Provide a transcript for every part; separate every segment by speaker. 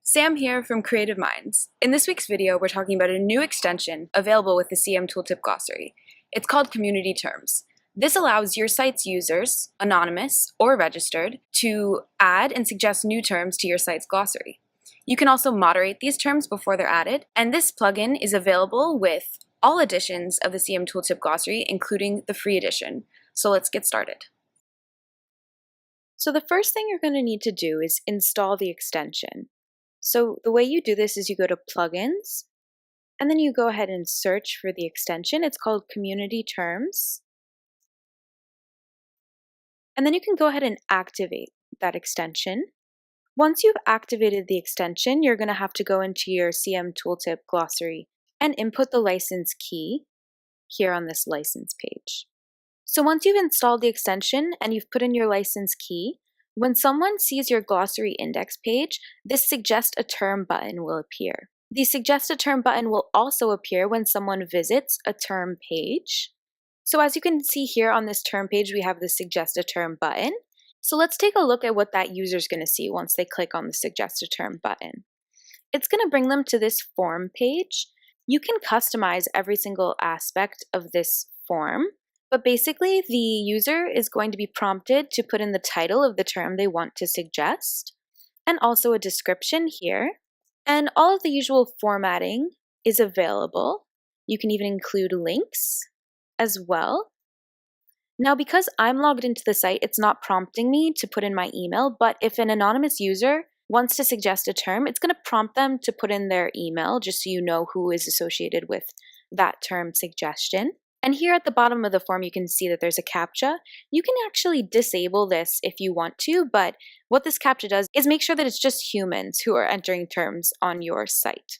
Speaker 1: Sam here from CreativeMinds. In this week's video, we're talking about a new extension available with the CM Tooltip Glossary. It's called Community Terms. This allows your site's users, anonymous or registered, to add and suggest new terms to your site's glossary. You can also moderate these terms before they're added, and this plugin is available with all editions of the CM Tooltip Glossary, including the free edition. So let's get started. So the first thing you're going to need to do is install the extension. So the way you do this is you go to Plugins, and then you go ahead and search for the extension. It's called Community Terms. And then you can go ahead and activate that extension. Once you've activated the extension, you're going to have to go into your CM Tooltip Glossary and input the license key here on this license page. So once you've installed the extension and you've put in your license key, when someone sees your glossary index page, this Suggest a Term button will appear. The Suggest a Term button will also appear when someone visits a term page. So as you can see here on this term page, we have the Suggest a Term button. So let's take a look at what that user is going to see once they click on the Suggest a Term button. It's going to bring them to this form page. You can customize every single aspect of this form. But basically, the user is going to be prompted to put in the title of the term they want to suggest, and also a description here. And all of the usual formatting is available. You can even include links as well. Now, because I'm logged into the site, it's not prompting me to put in my email, but if an anonymous user wants to suggest a term, it's going to prompt them to put in their email, just so you know who is associated with that term suggestion. And here at the bottom of the form, you can see that there's a CAPTCHA. You can actually disable this if you want to, but what this CAPTCHA does is make sure that it's just humans who are entering terms on your site.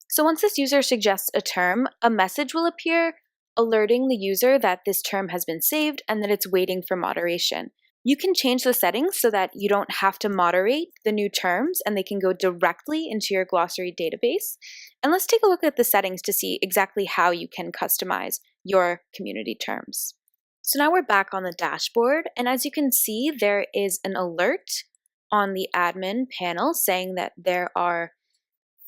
Speaker 1: So once this user suggests a term, a message will appear alerting the user that this term has been saved and that it's waiting for moderation. You can change the settings so that you don't have to moderate the new terms and they can go directly into your glossary database. And let's take a look at the settings to see exactly how you can customize your community terms. So now we're back on the dashboard, and as you can see, there is an alert on the admin panel saying that there are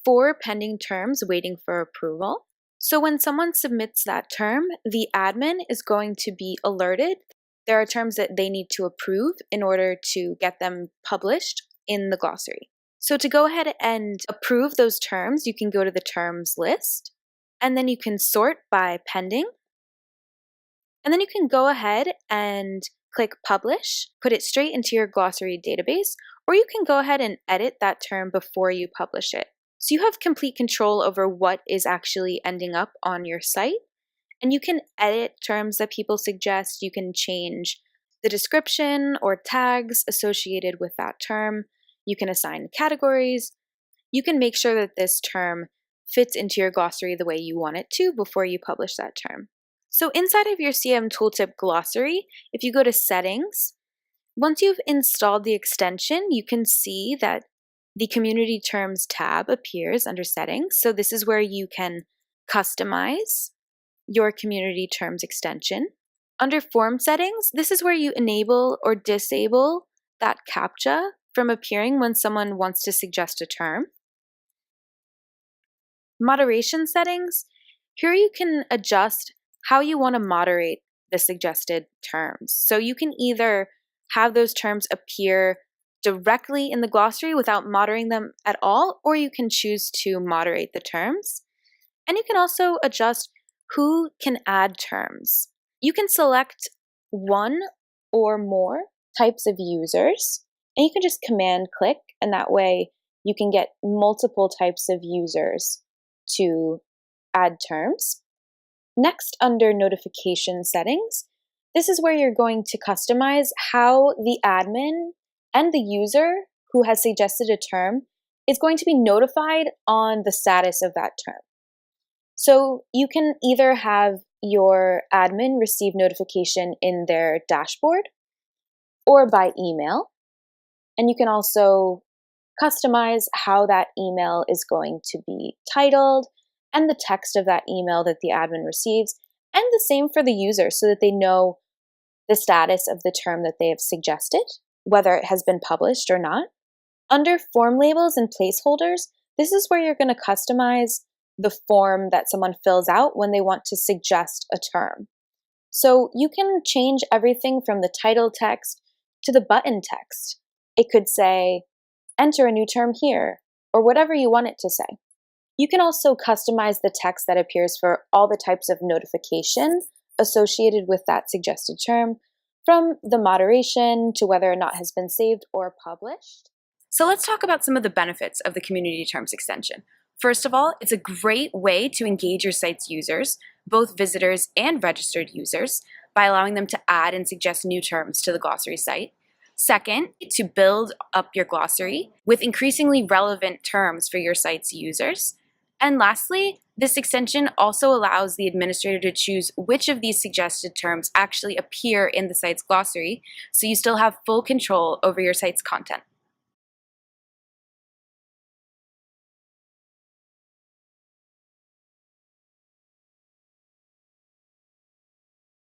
Speaker 1: 4 pending terms waiting for approval. So when someone submits that term, the admin is going to be alerted. There are terms that they need to approve in order to get them published in the glossary. So to go ahead and approve those terms, you can go to the terms list, and then you can sort by pending. And then you can go ahead and click Publish, put it straight into your glossary database, or you can go ahead and edit that term before you publish it. So you have complete control over what is actually ending up on your site. And you can edit terms that people suggest. You can change the description or tags associated with that term. You can assign categories. You can make sure that this term fits into your glossary the way you want it to before you publish that term. So inside of your CM Tooltip Glossary, if you go to Settings, once you've installed the extension, you can see that the Community Terms tab appears under Settings. So this is where you can customize your Community Terms extension. Under Form Settings, this is where you enable or disable that CAPTCHA from appearing when someone wants to suggest a term. Moderation settings, here you can adjust how you want to moderate the suggested terms. So you can either have those terms appear directly in the glossary without moderating them at all, or you can choose to moderate the terms. And you can also adjust who can add terms. You can select one or more types of users, and you can just command click, and that way you can get multiple types of users to add terms. Next, under notification settings, this is where you're going to customize how the admin and the user who has suggested a term is going to be notified on the status of that term. So you can either have your admin receive notification in their dashboard or by email. And you can also customize how that email is going to be titled and the text of that email that the admin receives, and the same for the user so that they know the status of the term that they have suggested, whether it has been published or not. Under form labels and placeholders, this is where you're going to customize the form that someone fills out when they want to suggest a term. So you can change everything from the title text to the button text. It could say, enter a new term here, or whatever you want it to say. You can also customize the text that appears for all the types of notification associated with that suggested term, from the moderation to whether or not it has been saved or published. So let's talk about some of the benefits of the Community Terms extension. First of all, it's a great way to engage your site's users, both visitors and registered users, by allowing them to add and suggest new terms to the glossary site. Second, to build up your glossary with increasingly relevant terms for your site's users. And lastly, this extension also allows the administrator to choose which of these suggested terms actually appear in the site's glossary, so you still have full control over your site's content.